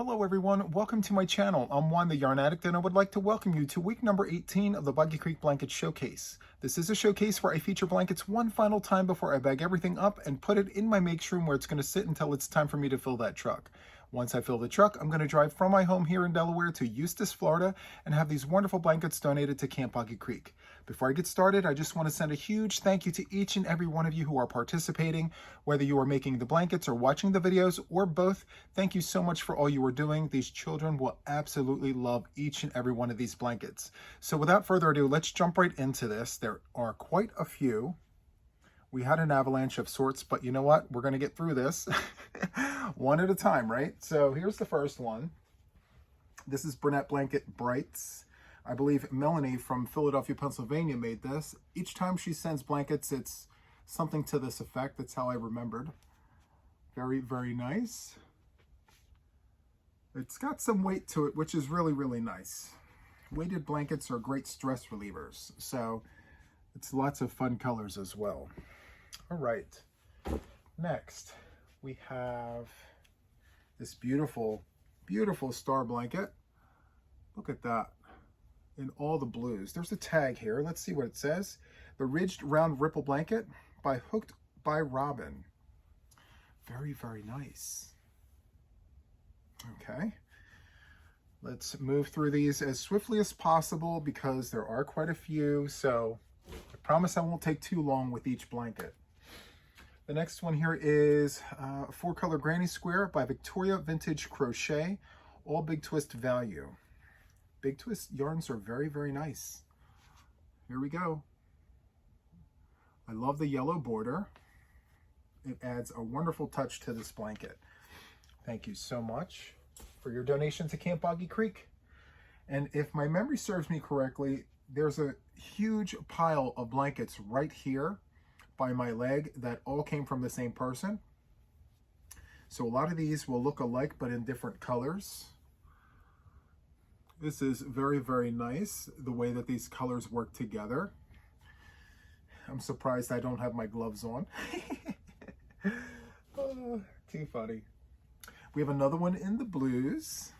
Hello everyone, welcome to my channel. I'm Juan the Yarn Addict and I would like to welcome you to week number 18 of the Boggy Creek Blanket Showcase. This is a showcase where I feature blankets one final time before I bag everything up and put it in my makes room where it's going to sit until it's time for me to fill that truck. Once I fill the truck, I'm going to drive from my home here in Delaware to Eustis, Florida and have these wonderful blankets donated to Camp Boggy Creek. Before I get started, I just want to send a huge thank you to each and every one of you who are participating, whether you are making the blankets or watching the videos or both. Thank you so much for all you are doing. These children will absolutely love each and every one of these blankets. So without further ado, let's jump right into this. There are quite a few. We had an avalanche of sorts, but you know what? We're going to get through this one at a time, right? So here's the first one. This is Brunette Blanket Brights. I believe Melanie from Philadelphia, Pennsylvania made this. Each time she sends blankets, it's something to this effect. That's how I remembered. Very, very nice. It's got some weight to it, which is really, really nice. Weighted blankets are great stress relievers, so it's lots of fun colors as well. All right, next we have this beautiful, beautiful star blanket. Look at that, in all the blues. There's a tag here. Let's see what it says. The Ridged Round Ripple Blanket by Hooked by Robin. Very, very nice. Okay, let's move through these as swiftly as possible because there are quite a few, so I promise I won't take too long with each blanket. The next one here is 4-color Granny Square by Victoria Vintage Crochet, all Big Twist value. Big Twist yarns are very, very nice. Here we go. I love the yellow border. It adds a wonderful touch to this blanket. Thank you so much for your donation to Camp Boggy Creek. And if my memory serves me correctly, there's a huge pile of blankets right here by my leg that all came from the same person. So a lot of these will look alike, but in different colors. This is very, very nice, the way that these colors work together. I'm surprised I don't have my gloves on. Oh, too funny. We have another one in the blues.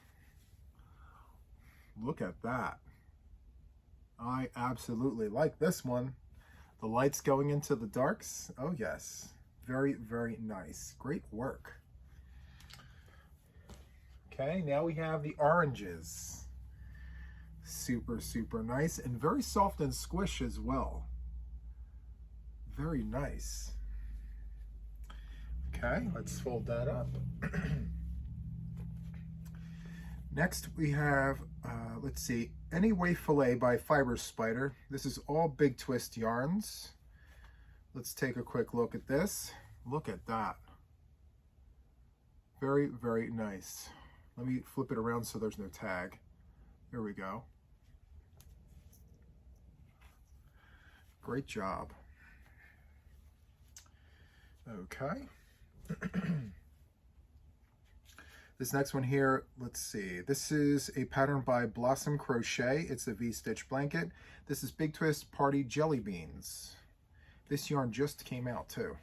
Look at that. I absolutely like this one. The lights going into the darks. Oh yes, very, very nice. Great work. Okay, now we have the oranges. Super, super nice and very soft and squish as well. Very nice. Okay, let's fold that up. Next we have, let's see, Anyway Filet by Fiber Spider. This is all Big Twist yarns. Let's take a quick look at this. Look at that. Very, very nice. Let me flip it around so there's no tag. There we go. Great job. Okay. This next one here, let's see. This is a pattern by Blossom Crochet. It's a V-stitch blanket. This is Big Twist Party Jelly Beans. This yarn just came out too.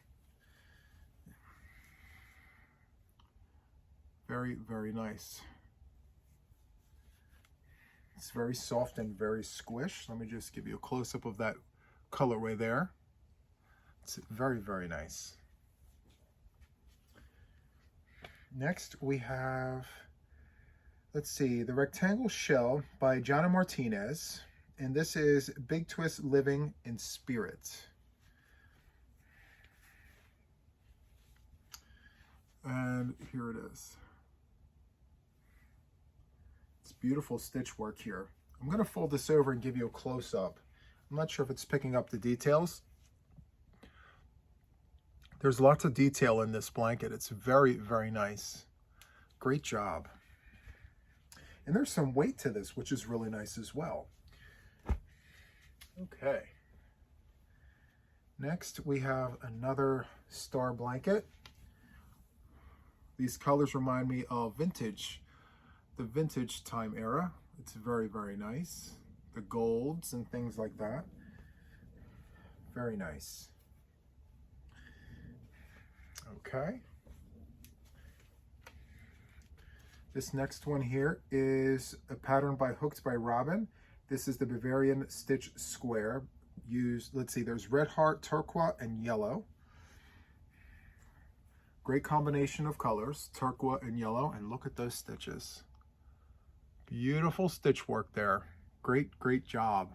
Very, very nice. It's very soft and very squished. Let me just give you a close-up of that colorway there. It's very, very nice. Next we have, let's see, the Rectangle Shell by Jana Martinez, and this is Big Twist Living in Spirit. And here it is. It's beautiful stitch work here. I'm going to fold this over and give you a close-up. I'm not sure if it's picking up the details. There's lots of detail in this blanket. It's very, very nice. Great job. And there's some weight to this, which is really nice as well. Okay. Next, we have another star blanket. These colors remind me of vintage, the vintage time era. It's very, very nice. The golds and things like that. Very nice. Okay. This next one here is a pattern by Hooked by Robin. This is the Bavarian Stitch Square. Let's see, there's red heart, turquoise, and yellow. Great combination of colors, turquoise and yellow, and look at those stitches. Beautiful stitch work there. Great, great job.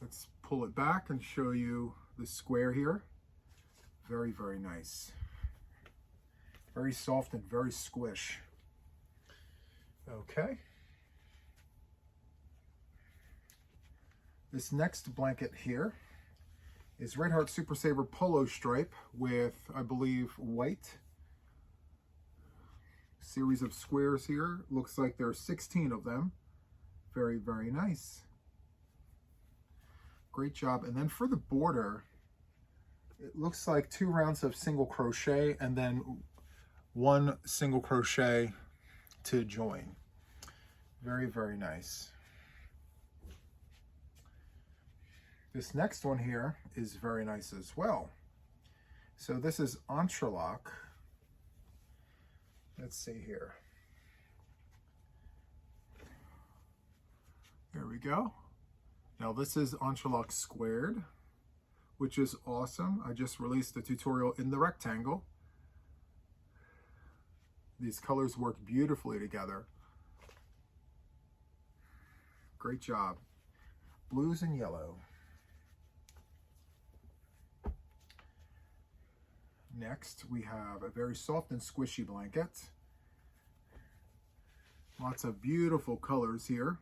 Let's pull it back and show you the square here. Very, very nice. Very soft and very squish. Okay. This next blanket here is Red Heart Super Saver Polo Stripe with, I believe, white. Series of squares here. Looks like there are 16 of them. Very, very nice. Great job. And then for the border, it looks like 2 rounds of single crochet and then 1 single crochet to join. Very, very nice. This next one here is very nice as well. So this is entrelac. Let's see here. There we go. Now this is entrelac squared, which is awesome. I just released a tutorial in the rectangle. These colors work beautifully together. Great job. Blues and yellow. Next, we have a very soft and squishy blanket. Lots of beautiful colors here.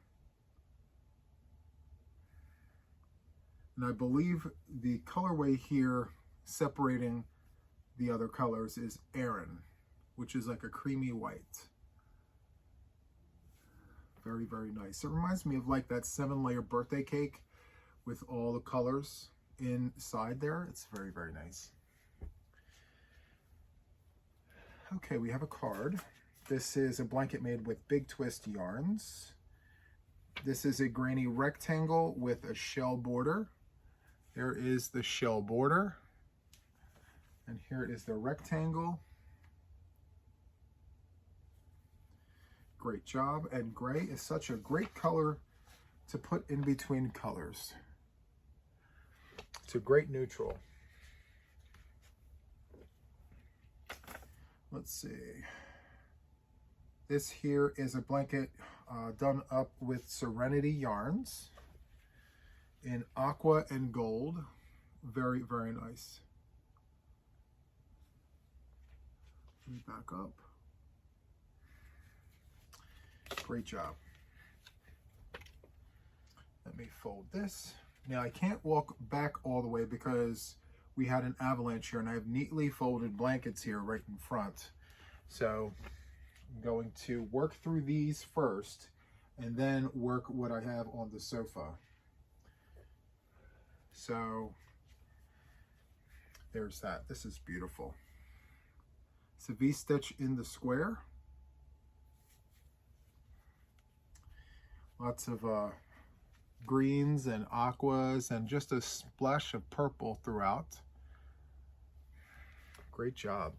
And I believe the colorway here separating the other colors is Aran, which is like a creamy white. Very, very nice. It reminds me of like that 7-layer birthday cake with all the colors inside there. It's very, very nice. Okay, we have a card. This is a blanket made with Big Twist yarns. This is a granny rectangle with a shell border. There is the shell border. And here is the rectangle. Great job. And gray is such a great color to put in between colors. It's a great neutral. Let's see. This here is a blanket done up with Serenity yarns in aqua and gold. Very, very nice. Let me back up. Great job. Let me fold this. Now I can't walk back all the way because we had an avalanche here and I have neatly folded blankets here right in front. So I'm going to work through these first and then work what I have on the sofa. So there's that. This is beautiful. It's a V-stitch in the square. Lots of greens and aquas and just a splash of purple throughout. Great job.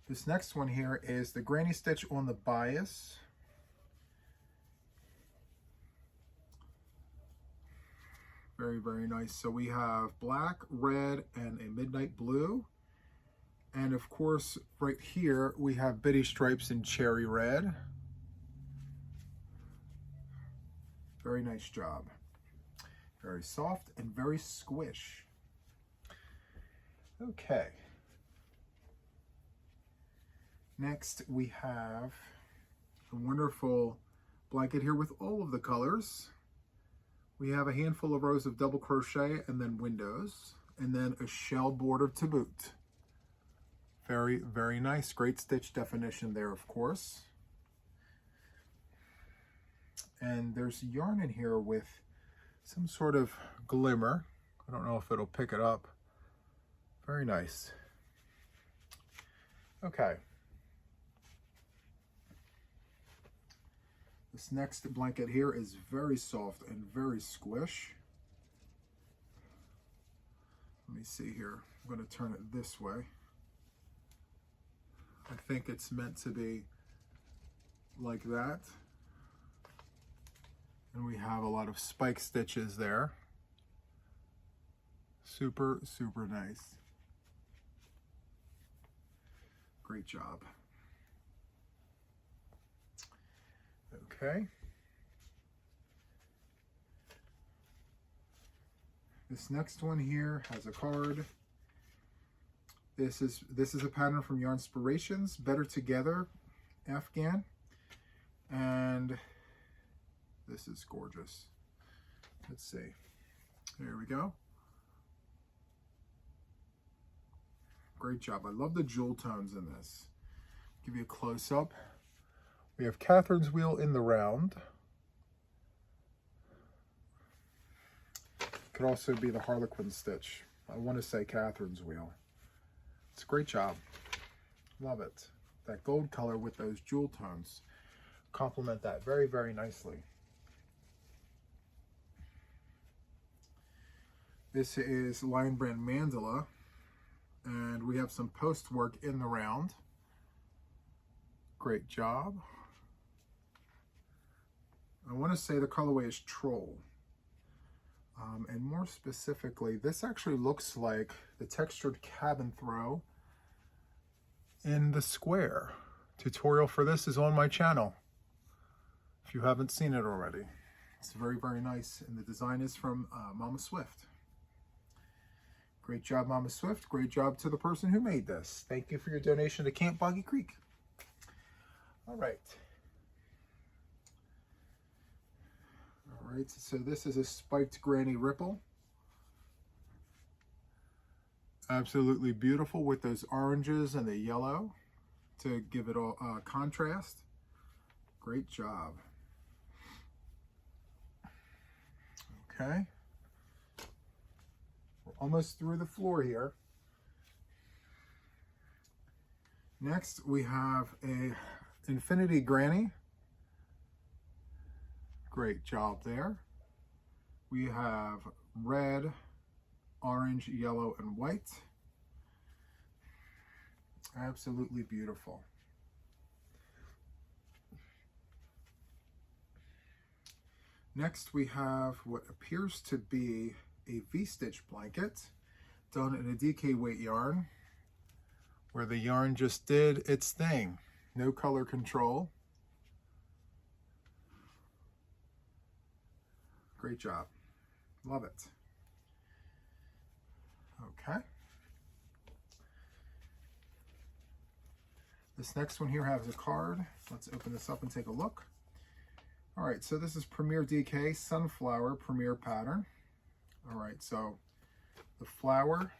This next one here is the granny stitch on the bias. Very, very nice. So we have black, red, and a midnight blue. And of course, right here, we have bitty stripes in cherry red. Very nice job. Very soft and very squish. Okay. Next, we have a wonderful blanket here with all of the colors. We have a handful of rows of double crochet and then windows, and then a shell border to boot. Very, very nice. Great stitch definition there, of course. And there's yarn in here with some sort of glimmer. I don't know if it'll pick it up. Very nice. Okay. This next blanket here is very soft and very squish. Let me see here. I'm going to turn it this way. think it's meant to be like that. And we have a lot of spike stitches there. Super, super nice. Great job. Okay. This next one here has a card. This is a pattern from Yarnspirations, Better Together Afghan. And this is gorgeous. Let's see. There we go. Great job. I love the jewel tones in this. Give you a close-up. We have Catherine's wheel in the round. Could also be the Harlequin stitch. I want to say Catherine's wheel. It's a great job. Love it. That gold color with those jewel tones complement that very, very nicely. This is Lion Brand Mandala, and we have some post work in the round. Great job. I want to say the colorway is Troll. And more specifically, this actually looks like the textured cabin throw in the square. Tutorial for this is on my channel, if you haven't seen it already. It's very, very nice, and the design is from Mama Swift. Great job, Mama Swift. Great job to the person who made this. Thank you for your donation to Camp Boggy Creek. All right. All right, so this is a spiked granny ripple. Absolutely beautiful with those oranges and the yellow to give it all contrast. Great job. Okay. We're almost through the floor here. Next, we have a Infinity Granny. Great job there. We have red, orange, yellow, and white. Absolutely beautiful. Next, we have what appears to be a V-stitch blanket done in a DK weight yarn, where the yarn just did its thing. No color control. Great job. Love it. Okay. This next one here has a card. Let's open this up and take a look. All right, so this is Premier DK Sunflower Premier Pattern. All right, so the flower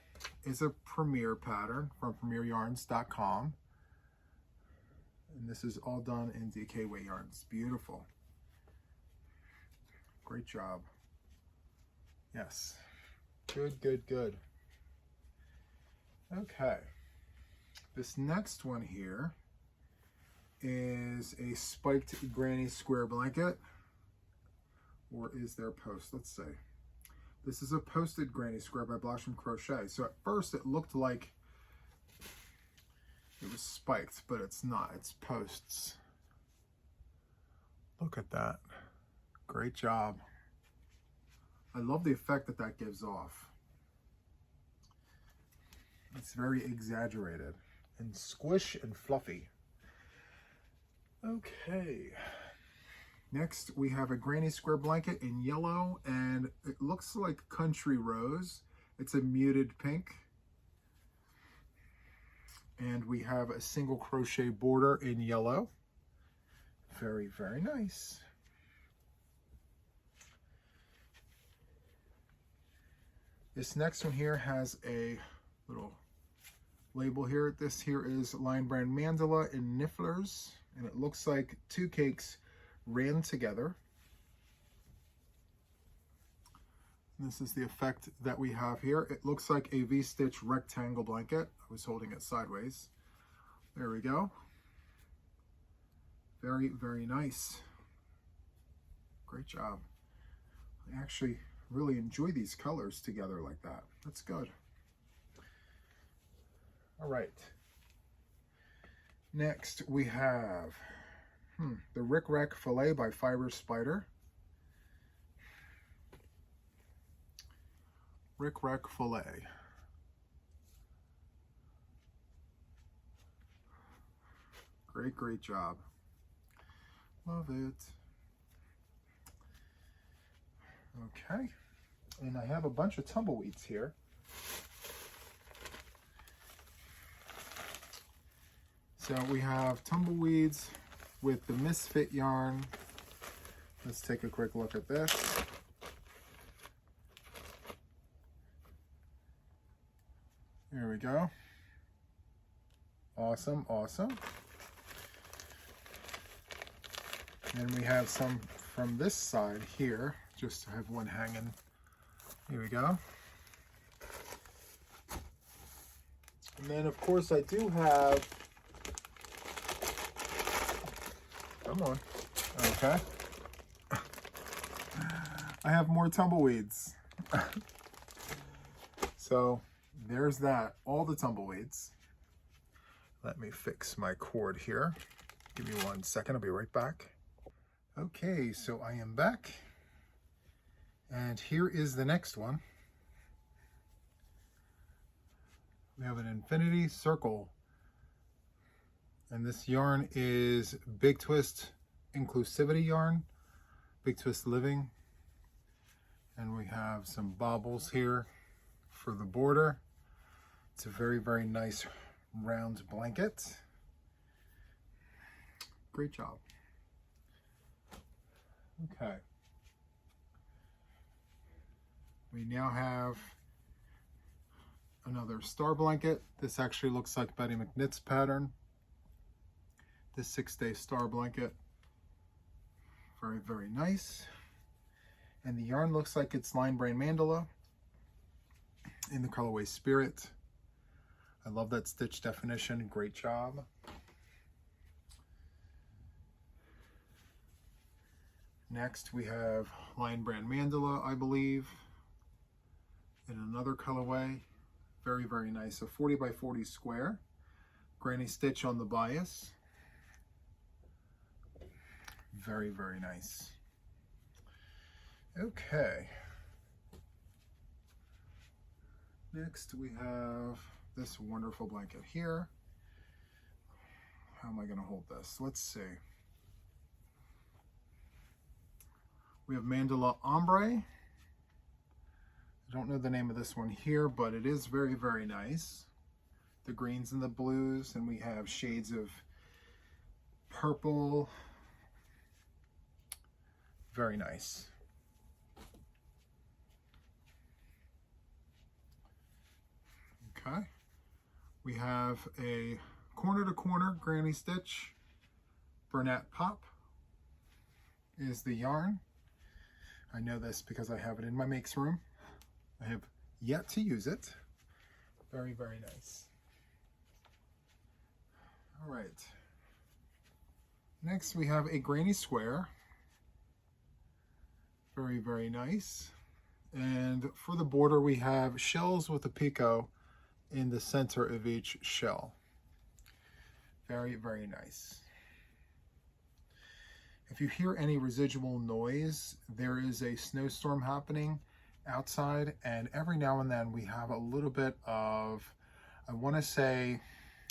is a Premier pattern from premieryarns.com. And this is all done in DK weight yarns. Beautiful. Great job. Yes. Good, good, good. Okay. This next one here is a spiked granny square blanket. Or is there post? Let's see. This is a posted granny square by Blossom Crochet. So at first it looked like it was spiked, but it's not. It's posts. Look at that. Great job. I love the effect that that gives off. It's very exaggerated and squish and fluffy. Okay. Next, we have a granny square blanket in yellow, and it looks like Country Rose. It's a muted pink. And we have a single crochet border in yellow. Very, very nice. This next one here has a little label here. This here is Lion Brand Mandala in Nifflers, and it looks like two cakes ran together. And this is the effect that we have here. It looks like a V-stitch rectangle blanket. I was holding it sideways. There we go. Very, very nice. Great job. I actually really enjoy these colors together like that. That's good. All right. Next we have the Rick Rack Filet by Fiber Spider. Rick Rack Filet. Great job. Love it. Okay. And I have a bunch of tumbleweeds here. So we have tumbleweeds with the Misfit yarn. Let's take a quick look at this. There we go. Awesome, awesome. And we have some from this side here, just to have one hanging. Here we go. And then of course I do have, come on, okay. I have more tumbleweeds. So there's that, all the tumbleweeds. Let me fix my cord here. Give me 1 second, I'll be right back. Okay, so I am back. And here is the next one. We have an infinity circle. And this yarn is Big Twist Inclusivity yarn, Big Twist Living. And we have some bobbles here for the border. It's a very nice round blanket. Great job. Okay. We now have another star blanket. This actually looks like Betty McKnitt's pattern. This 6-day star blanket. Very nice. And the yarn looks like it's Line Brain Mandala in the colorway Spirit. I love that stitch definition. Great job. Next we have Line Brand Mandala, I believe, in another colorway. Very nice. A 40 by 40 square. Granny stitch on the bias. Very nice. Okay. Next we have this wonderful blanket here. How am I going to hold this? Let's see. We have Mandala Ombre. I don't know the name of this one here, but it is very nice. The greens and the blues, and we have shades of purple. Very nice. Okay. We have a corner to corner granny stitch. Bernat Pop is the yarn. I know this because I have it in my makes room. I have yet to use it. Very nice. All right. Next we have a granny square. Very nice. And for the border we have shells with a picot in the center of each shell. Very nice. If you hear any residual noise, there is a snowstorm happening outside, and every now and then we have a little bit of, I want to say,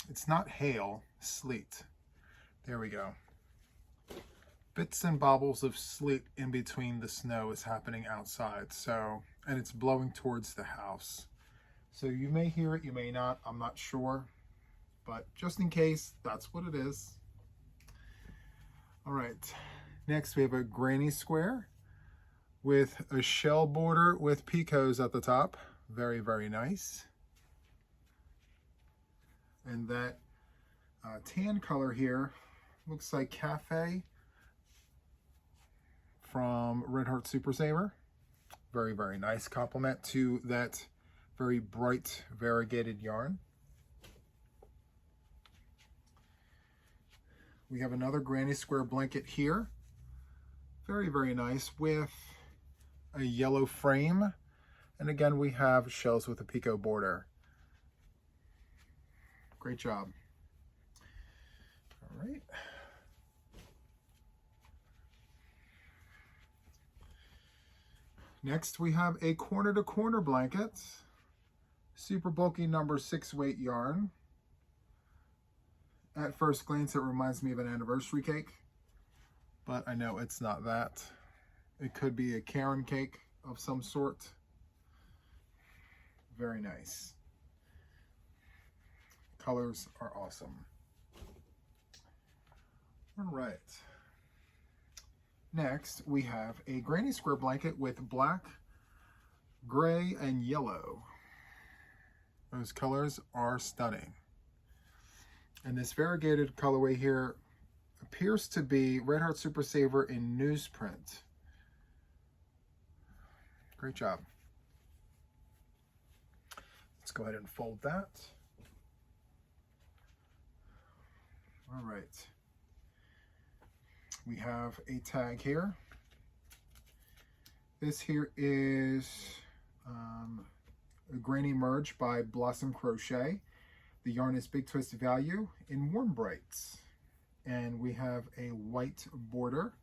it's not hail, sleet. There we go. Bits and bobbles of sleet in between the snow is happening outside, so, and it's blowing towards the house. So you may hear it, you may not, I'm not sure, but just in case, that's what it is. All right, next we have a granny square with a shell border with picots at the top. Very nice. And that tan color here looks like Cafe from Red Heart Super Saver. Very nice complement to that very bright variegated yarn. We have another granny square blanket here. Very nice with a yellow frame. And again, we have shells with a picot border. Great job. All right. Next, we have a corner-to-corner blanket. Super bulky number 6 weight yarn. At first glance, it reminds me of an anniversary cake, but I know it's not that. It could be a Karen cake of some sort. Very nice. Colors are awesome. All right. Next, we have a granny square blanket with black, gray, and yellow. Those colors are stunning. And this variegated colorway here appears to be Red Heart Super Saver in newsprint. Great job. Let's go ahead and fold that. All right. We have a tag here. This here is a Granny Merge by Blossom Crochet. The yarn is Big Twist Value in Warm Brights. And we have a white border.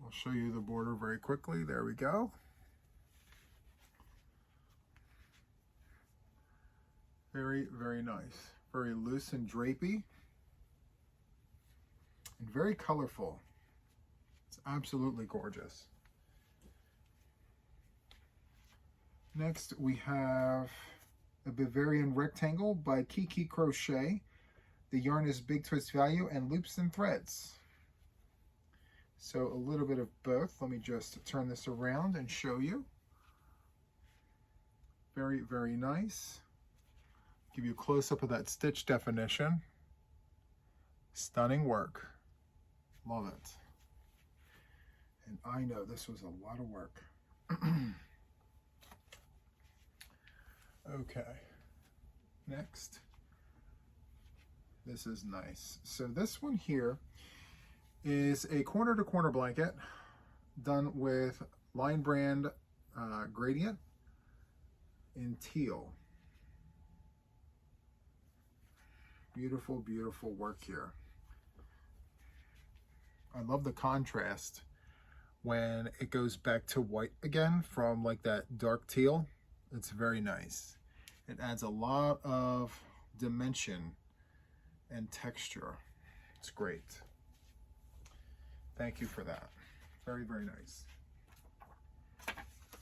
I'll show you the border very quickly. There we go. Very, very nice. Very loose and drapey. And very colorful. It's absolutely gorgeous. Next we have a Bavarian Rectangle by Kiki Crochet. The yarn is Big Twist Value and Loops and Threads. So a little bit of both. Let me just turn this around and show you. Very, very nice. Give you a close-up of that stitch definition. Stunning work. Love it. And I know this was a lot of work. Okay. Next. This is nice. So this one here is a corner-to-corner blanket done with Line Brand Gradient in teal. Beautiful, beautiful work here. I love the contrast when it goes back to white again from like that dark teal. It's very nice. It adds a lot of dimension and texture. It's great. Thank you for that. Very, very nice.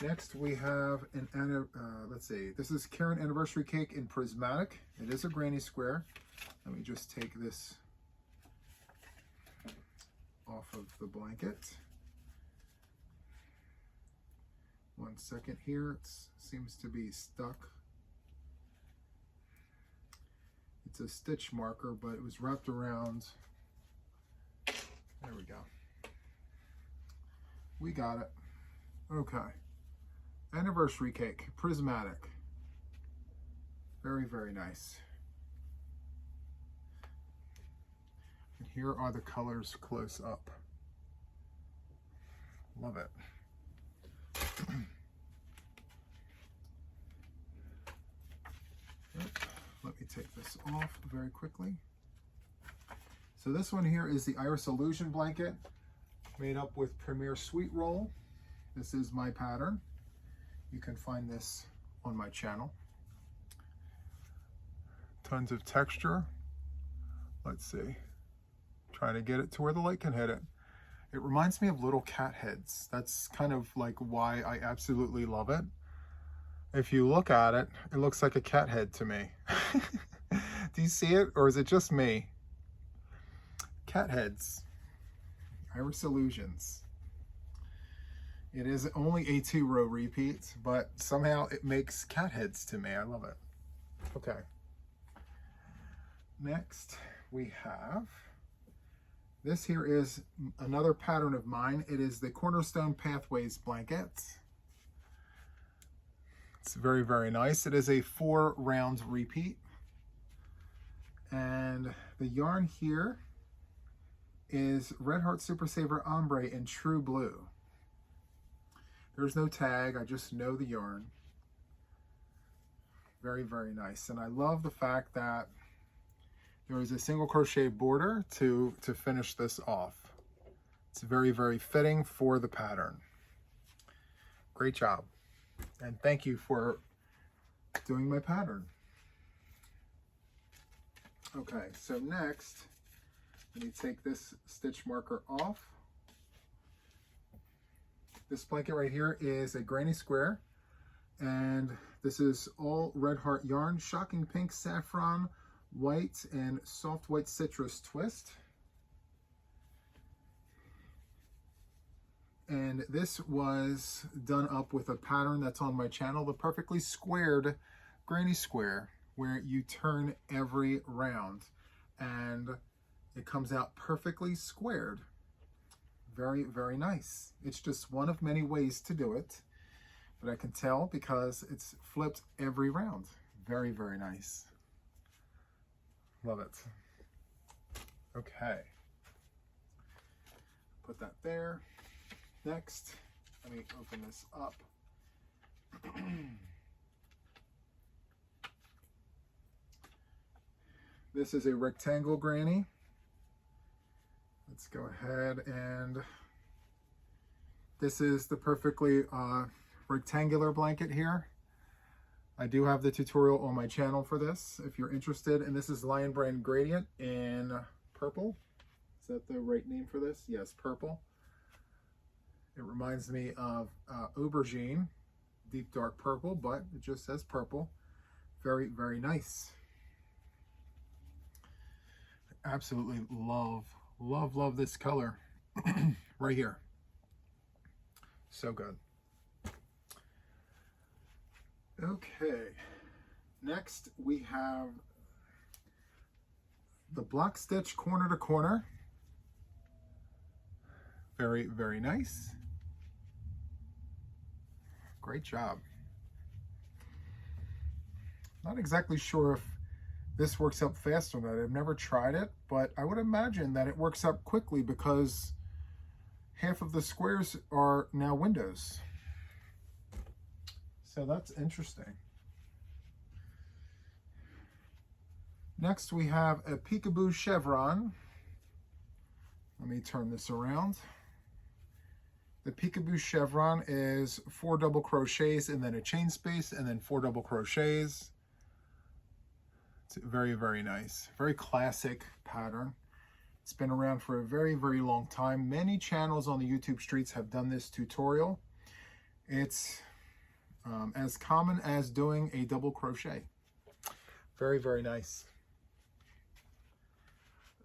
Next we have an, let's see, this is Karen Anniversary Cake in Prismatic. It is a granny square. Let me just take this off of the blanket. One second here, it seems to be stuck. It's a stitch marker, but it was wrapped around. There we go. We got it. Okay. Anniversary Cake, Prismatic. Very, very nice. And here are the colors close up. Love it. Let me take this off very quickly. So this one here is the Iris Illusion blanket made up with Premier Sweet Roll. This is my pattern. You can find this on my channel. Tons of texture. Let's see. Trying to get it to where the light can hit it. It reminds me of little cat heads. That's kind of like why I absolutely love it. If you look at it, it looks like a cat head to me. Do you see it, or is it just me? Cat heads. Iris Illusions. It is only a 2-row repeat, but somehow it makes cat heads to me. I love it. Okay. Next, we have, this here is another pattern of mine. It is the Cornerstone Pathways blanket. It's very, very nice. It is a 4-round repeat. And the yarn here is Red Heart Super Saver Ombre in True Blue. There's no tag, I just know the yarn. Very, very nice. And I love the fact that There is a single crochet border to finish this off. It's very, very fitting for the pattern. Great job. And thank you for doing my pattern. Okay, so next, let me take this stitch marker off. This blanket right here is a granny square, and this is all red heart yarn, shocking pink, saffron, white, and soft white citrus twist. And this was done up with a pattern that's on my channel, the perfectly squared granny square, where you turn every round and it comes out perfectly squared. Very, very nice. It's just one of many ways to do it, but I can tell because it's flipped every round. Very, very nice. Love it. Okay. Put that there. Next, let me open this up. This is a rectangle granny. Let's go ahead, and this is the perfectly rectangular blanket here. I do have the tutorial on my channel for this if you're interested, and this is Lion Brand Gradient in purple. Is that the right name for this? Yes, purple. It reminds me of aubergine, deep dark purple, but it just says purple. Very, very nice. Absolutely love, love, love this color right here. So good. Okay, next we have the block stitch corner to corner. Very, very nice. Great job. Not exactly sure if this works up fast or not. I've never tried it, but I would imagine that it works up quickly because half of the squares are now windows. So that's interesting. Next we have a peekaboo chevron. Let me turn this around. The peekaboo chevron is 4 double crochets and then a chain space and then 4 double crochets. It's very, very nice. Very classic pattern. It's been around for a very, very long time. Many channels on the YouTube streets have done this tutorial. It's as common as doing a double crochet. Very, very nice.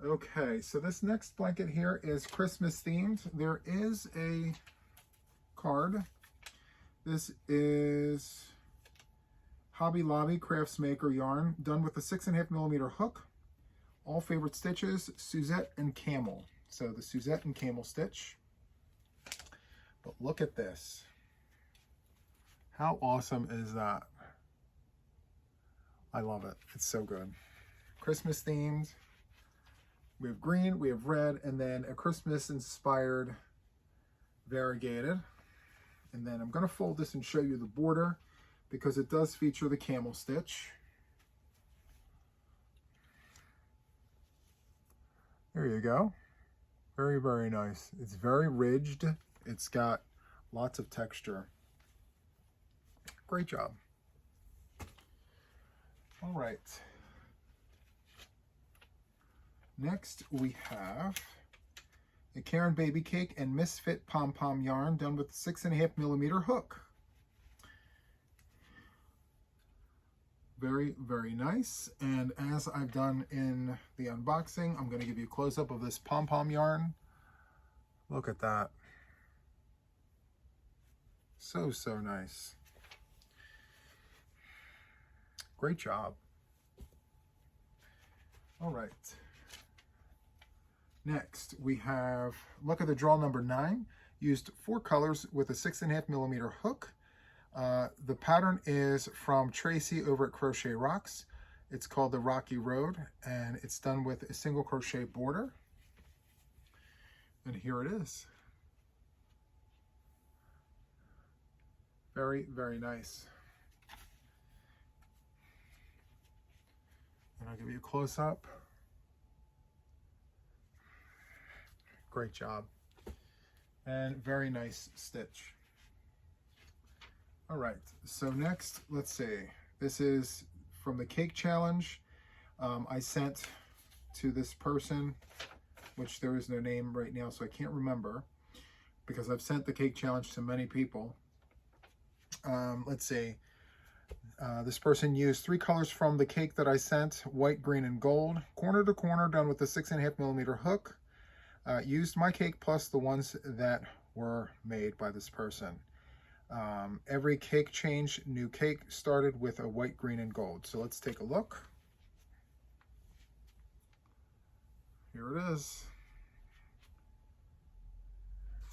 Okay, so this next blanket here is Christmas themed. There is a card. This is Hobby Lobby Crafts Maker yarn, done with a 6.5mm hook. All favorite stitches, Suzette and Camel. So the Suzette and Camel stitch. But look at this. How awesome is that? I love it. It's so good. Christmas themed. We have green, we have red, and then a Christmas inspired variegated. And then I'm going to fold this and show you the border because it does feature the camel stitch. There you go. Very, very nice. It's very ridged. It's got lots of texture. Great job. All right. Next we have a Karen Baby Cake and Misfit Pom Pom yarn done with a 6.5mm hook. Very, very nice. And as I've done in the unboxing, I'm going to give you a close-up of this pom pom yarn. Look at that. So, so nice. Great job. All right. Next, we have, look at the draw number 9. Used 4 colors with a 6.5mm hook. The pattern is from Tracy over at Crochet Rocks. It's called the Rocky Road, and it's done with a single crochet border. And here it is. Very, very nice. And I'll give you a close-up. Great job. And very nice stitch. All right, so next, let's see. This is from the cake challenge. I sent to this person, which there is no name right now, so I can't remember, because I've sent the cake challenge to many people. Let's see. This person used 3 colors from the cake that I sent, white, green, and gold, corner to corner, done with a 6.5mm hook. Used my cake plus the ones that were made by this person. Every cake change, new cake, started with a white, green, and gold. So let's take a look. Here it is.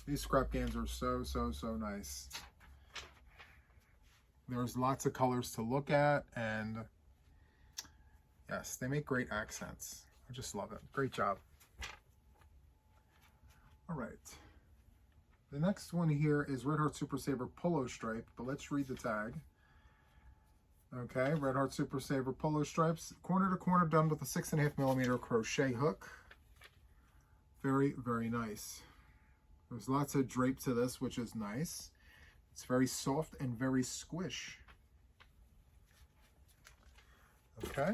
These scrap games are so nice. There's lots of colors to look at, and yes, they make great accents. I just love it. Great job. All right. The next one here is Red Heart Super Saver Polo Stripe, but let's read the tag. Okay, Red Heart Super Saver Polo Stripes, corner to corner, done with a 6.5mm crochet hook. Very, very nice. There's lots of drape to this, which is nice. It's very soft and very squish. Okay.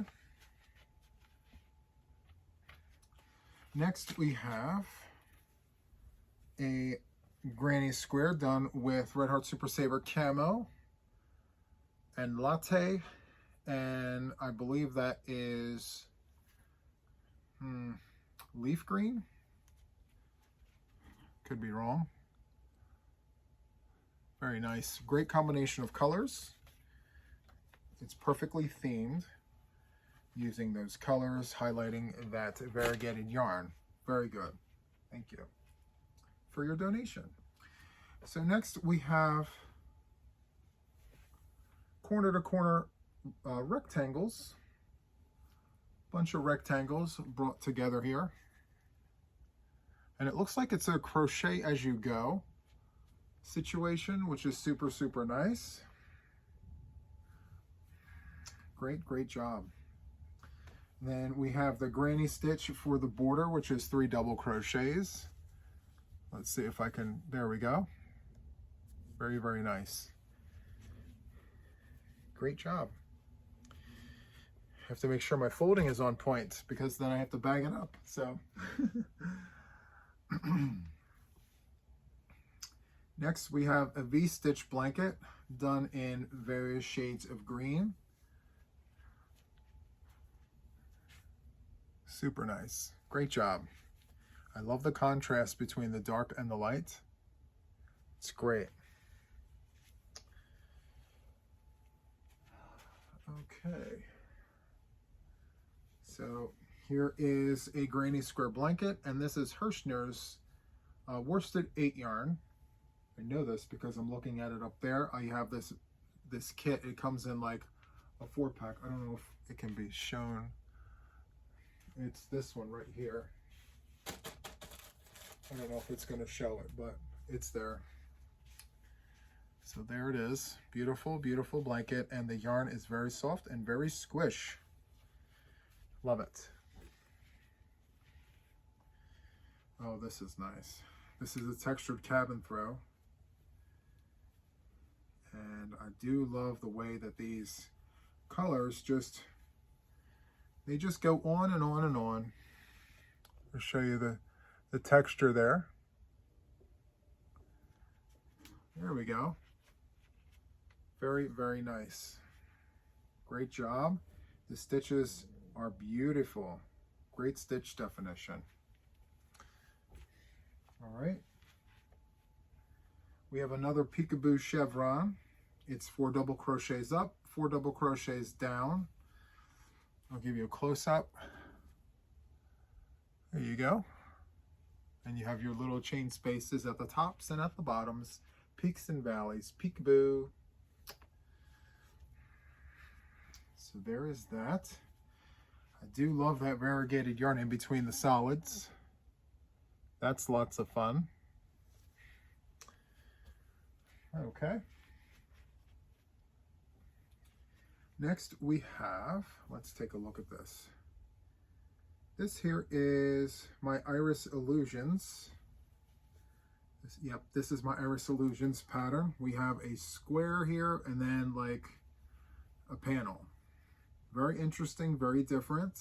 Next we have a granny square done with Red Heart Super Saver Camo and Latte, and I believe that is leaf green. Could be wrong. Very nice. Great combination of colors. It's perfectly themed, using those colors, highlighting that variegated yarn. Very good. Thank you for your donation. So next we have corner to corner rectangles. Bunch of rectangles brought together here. And it looks like it's a crochet as you go situation, which is super nice. Great job. Then we have the granny stitch for the border, which is 3 double crochets. Let's see if I can, there we go. Very nice. Great job. I have to make sure my folding is on point, because then I have to bag it up, so. Next we have a V-stitch blanket done in various shades of green. Super nice. Great job. I love the contrast between the dark and the light. It's great. Okay. So here is a granny square blanket, and this is Hirschner's worsted 8 yarn. I know this because I'm looking at it up there. I have this kit. It comes in like a 4-pack. I don't know if it can be shown. It's this one right here. I don't know if it's going to show it, but it's there. So there it is. Beautiful blanket, and the yarn is very soft and very squish. Love it. Oh, this is nice. This is a textured cabin throw. And I do love the way that these colors they just go on and on and on. I'll show you the texture there. There we go. Very nice. Great job. The stitches are beautiful. Great stitch definition. All right. We have another peekaboo chevron. It's 4 double crochets up, 4 double crochets down. I'll give you a close-up. There you go. And you have your little chain spaces at the tops and at the bottoms. Peaks and valleys. Peekaboo. So there is that. I do love that variegated yarn in between the solids. That's lots of fun. Okay. Next we have, let's take a look at this. This here is my Iris Illusions Yep, this is my Iris Illusions pattern. We have a square here and then like a panel. Very interesting, very different.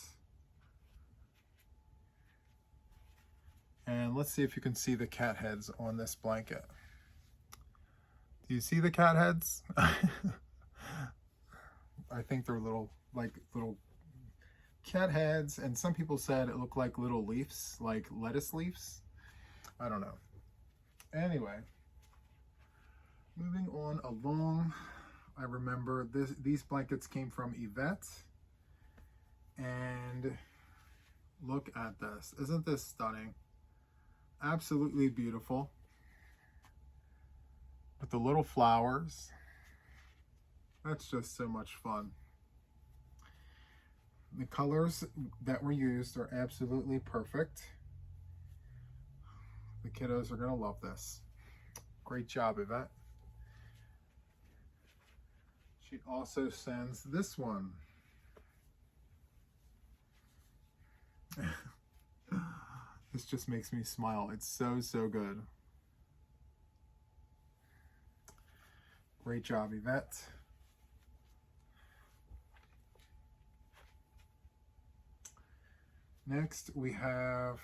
And let's see if you can see the cat heads on this blanket. Do you see the cat heads? I think they're little cat heads, and some people said it looked like little leaves, like lettuce leaves. I don't know. Anyway, moving on along, I remember these blankets came from Yvette, and look at this. Isn't this stunning? Absolutely beautiful. With the little flowers. That's just so much fun. The colors that were used are absolutely perfect. The kiddos are gonna love this. Great job, Yvette. She also sends this one. This just makes me smile. It's so, so good. Great job, Yvette. Next, we have,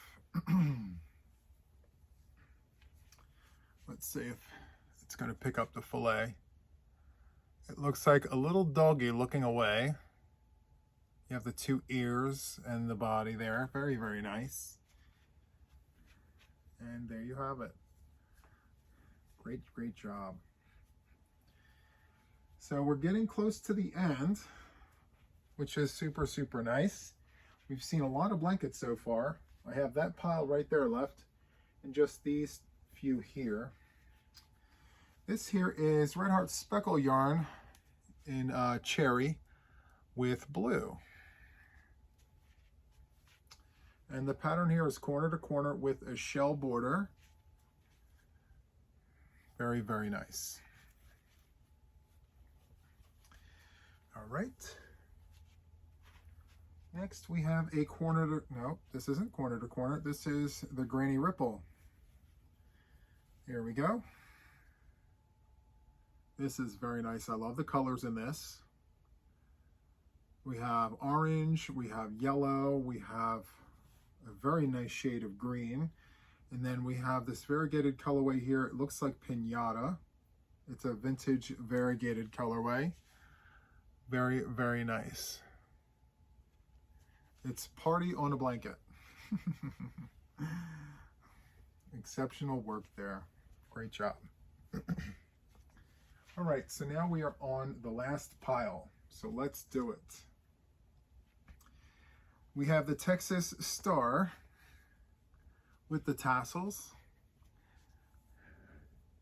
let's see if it's going to pick up the fillet. It looks like a little doggy looking away. You have the two ears and the body there. Very, very nice. And there you have it. Great, great job. So we're getting close to the end, which is super, super nice. We've seen a lot of blankets so far. I have that pile right there left, and just these few here. This here is Red Heart Speckle yarn in cherry with blue. And the pattern here is corner to corner with a shell border. Very, very nice. All right. Next we have a corner to, no, this isn't corner to corner. This is the Granny Ripple. Here we go. This is very nice. I love the colors in this. We have orange, we have yellow, we have a very nice shade of green. And then we have this variegated colorway here. It looks like pinata. It's a vintage variegated colorway. Very, very nice. It's party on a blanket. Exceptional work there. Great job. All right, so now we are on the last pile. So let's do it. We have the Texas Star with the tassels.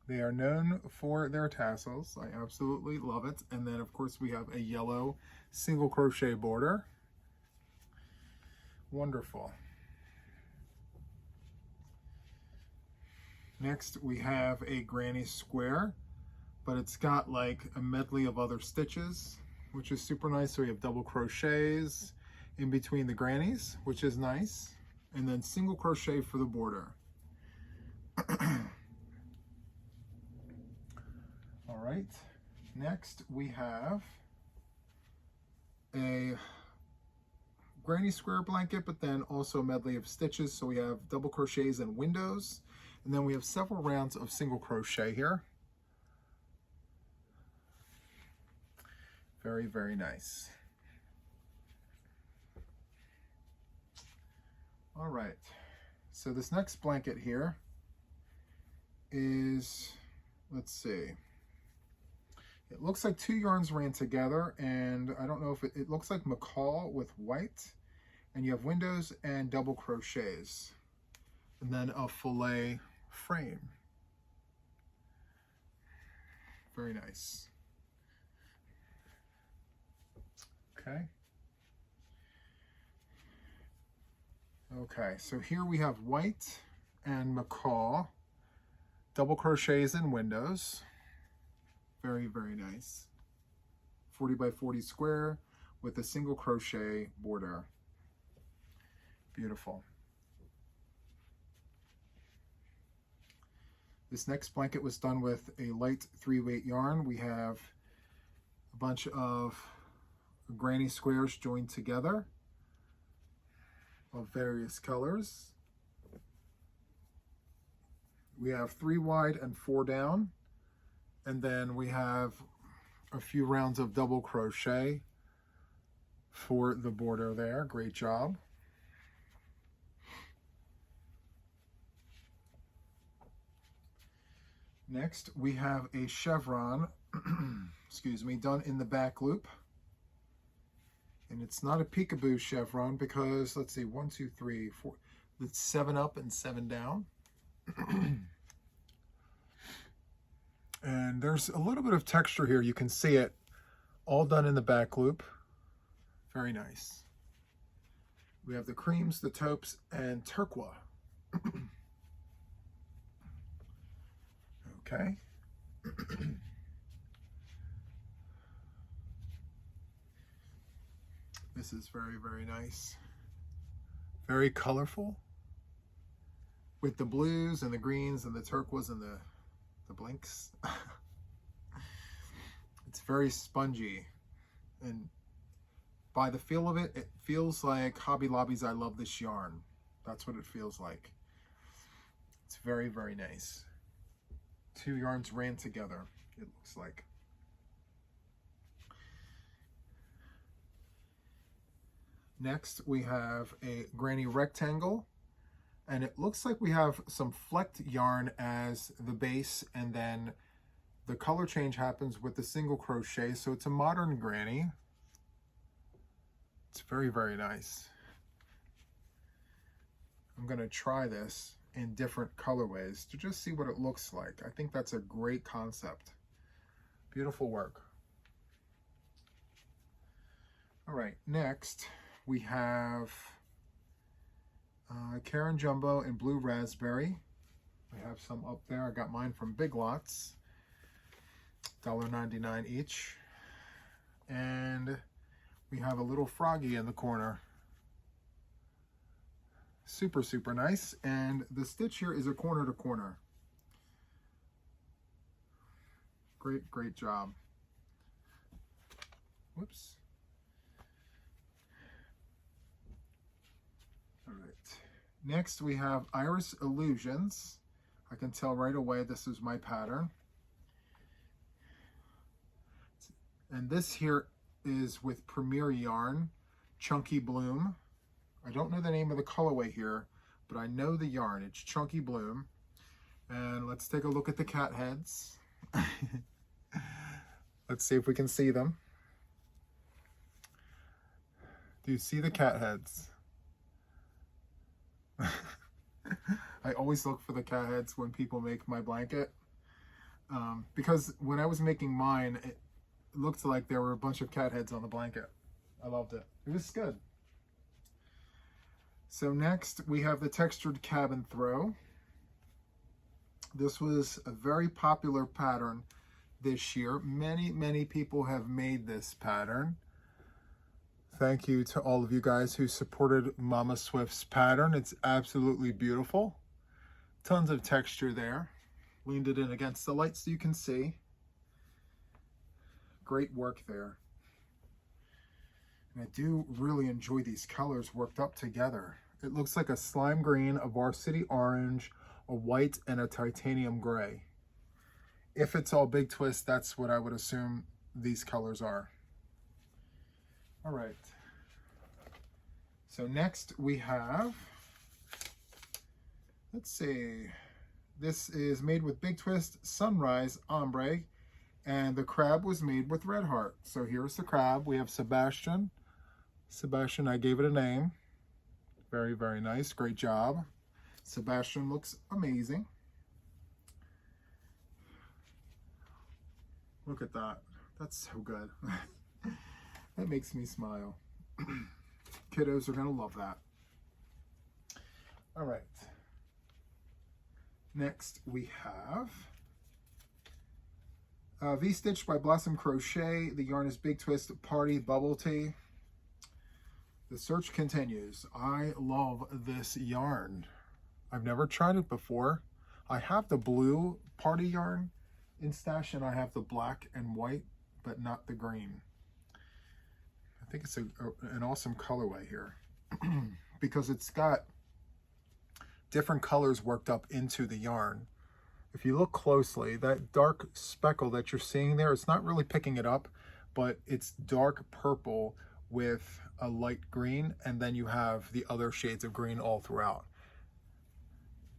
They are known for their tassels. I absolutely love it. And then of course we have a yellow single crochet border. Wonderful. Next we have a granny square, but it's got like a medley of other stitches, which is super nice. So we have double crochets in between the grannies, which is nice. And then single crochet for the border. All right, next we have a granny square blanket, but then also a medley of stitches. So we have double crochets and windows, and then we have several rounds of single crochet here. Very, very nice. All right, so this next blanket here is, let's see, it looks like two yarns ran together, and I don't know if it looks like macaw with white, and you have windows and double crochets, and then a fillet frame. Very nice. Okay. Okay, so here we have white and macaw, double crochets and windows. Very, very nice. 40 by 40 square with a single crochet border. Beautiful. This next blanket was done with a light 3-weight yarn. We have a bunch of granny squares joined together of various colors. We have 3 wide and 4 down, and then we have a few rounds of double crochet for the border there. Great job. Next, we have a chevron, excuse me, done in the back loop. And it's not a peekaboo chevron because, let's see, 1, 2, 3, 4, it's 7 up and 7 down. And there's a little bit of texture here. You can see it all done in the back loop. Very nice. We have the creams, the taupes, and turquoise. Okay. This is very, very nice. Very colorful with the blues and the greens and the turquoise and the blinks. It's very spongy, and by the feel of it, it feels like Hobby Lobby's I Love This Yarn. That's what it feels like. It's very, very nice. 2 yarns ran together, it looks like. Next, we have a granny rectangle, and it looks like we have some flecked yarn as the base, and then the color change happens with the single crochet, so it's a modern granny. It's very, very nice. I'm going to try this in different colorways to just see what it looks like. I think that's a great concept. Beautiful work. All right, next we have Karen Jumbo in Blue Raspberry. I have some up there. I got mine from Big Lots. $1.99 each. And we have a little froggy in the corner. Super, super nice. And the stitch here is a corner to corner. Great, great job. Whoops. All right. Next we have Iris Illusions. I can tell right away this is my pattern. And this here is with Premier Yarn, Chunky Bloom. I don't know the name of the colorway here, but I know the yarn. It's Chunky Bloom. And let's take a look at the cat heads. Let's see if we can see them. Do you see the cat heads? I always look for the cat heads when people make my blanket. Because when I was making mine, it looked like there were a bunch of cat heads on the blanket. I loved it. It was good. So next we have the textured cabin throw. This was a very popular pattern this year. Many people have made this pattern. Thank you to all of you guys who supported Mama Swift's pattern. It's absolutely beautiful. Tons of texture there. Leaned it in against the light so you can see. Great work there. And I do really enjoy these colors worked up together. It looks like a slime green, a varsity orange, a white, and a titanium gray. If it's all big twist, that's what I would assume these colors are. All right. So next we have, let's see, this is made with Big Twist Sunrise Ombre, and the crab was made with Red Heart. So here's the crab. We have Sebastian. Sebastian, I gave it a name. Very, very nice. Great job. Sebastian looks amazing. Look at that. That's so good. That makes me smile. Kiddos are going to love that. All right. Next we have V-Stitch by Blossom Crochet. The yarn is Big Twist Party Bubble Tea. The search continues. I love this yarn. I've never tried it before. I have the blue party yarn in stash, and I have the black and white, but not the green. I think it's an awesome colorway here because it's got different colors worked up into the yarn. If you look closely, that dark speckle that you're seeing there, it's not really picking it up, but it's dark purple with a light green, and then you have the other shades of green all throughout.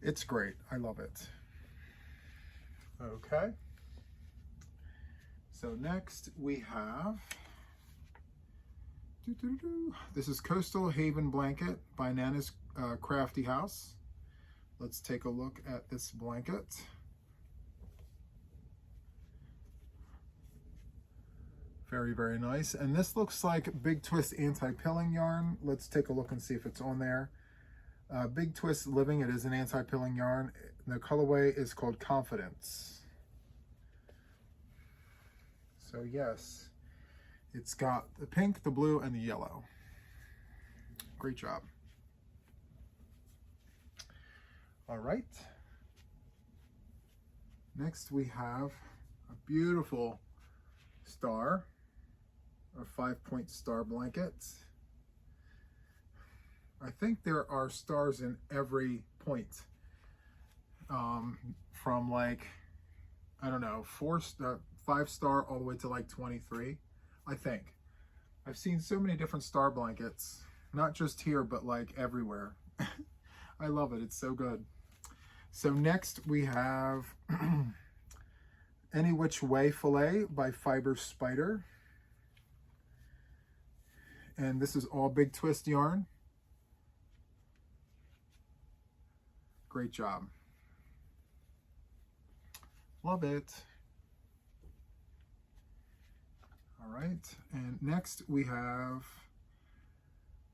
It's great. I love it. Okay. So next we have, this is Coastal Haven Blanket by Nana's Crafty House. Let's take a look at this blanket. Very, very nice. And this looks like Big Twist anti-pilling yarn. Let's take a look and see if it's on there. Big Twist Living, it is an anti-pilling yarn. The colorway is called Confidence. So yes, it's got the pink, the blue, and the yellow. Great job. All right. Next we have a beautiful star, a 5-point star blanket. I think there are stars in every point, from like, I don't know, 5-star all the way to like 23, I think. I've seen so many different star blankets, not just here, but like everywhere. I love it. It's so good. So next we have Any Which Way Filet by Fiber Spider. And this is all Big Twist yarn. Great job. Love it. All right, and next we have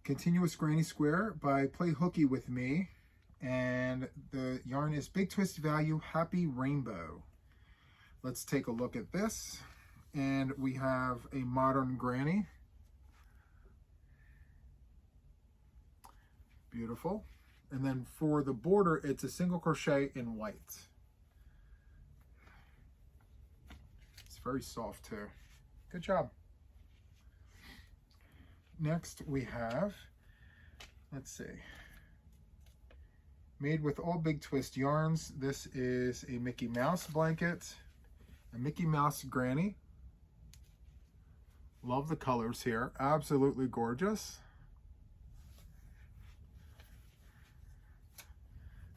Continuous Granny Square by Play Hooky With Me. And the yarn is Big Twist Value Happy Rainbow. Let's take a look at this. And we have a modern granny. Beautiful. And then for the border, it's a single crochet in white. It's very soft too. Good job. Next we have, let's see, Made with All Big Twist yarns. This is a Mickey Mouse blanket, a Mickey Mouse granny. Love the colors here. Absolutely gorgeous.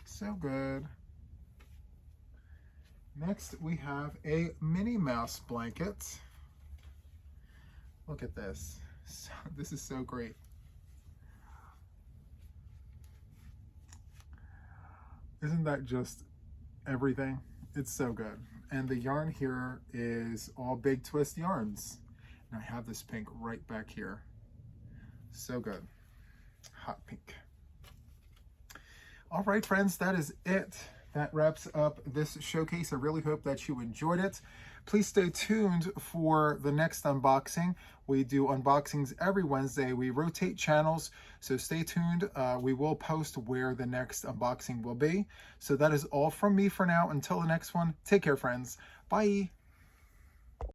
So good. Next we have a Minnie Mouse blanket. Look at this. This is so great. Isn't that just everything? It's so good. And the yarn here is all Big Twist yarns. And I have this pink right back here. So good. Hot pink. All right, friends, that is it. That wraps up this showcase. I really hope that you enjoyed it. Please stay tuned for the next unboxing. We do unboxings every Wednesday. We rotate channels, so stay tuned. We will post where the next unboxing will be. So that is all from me for now. Until the next one, take care, friends. Bye.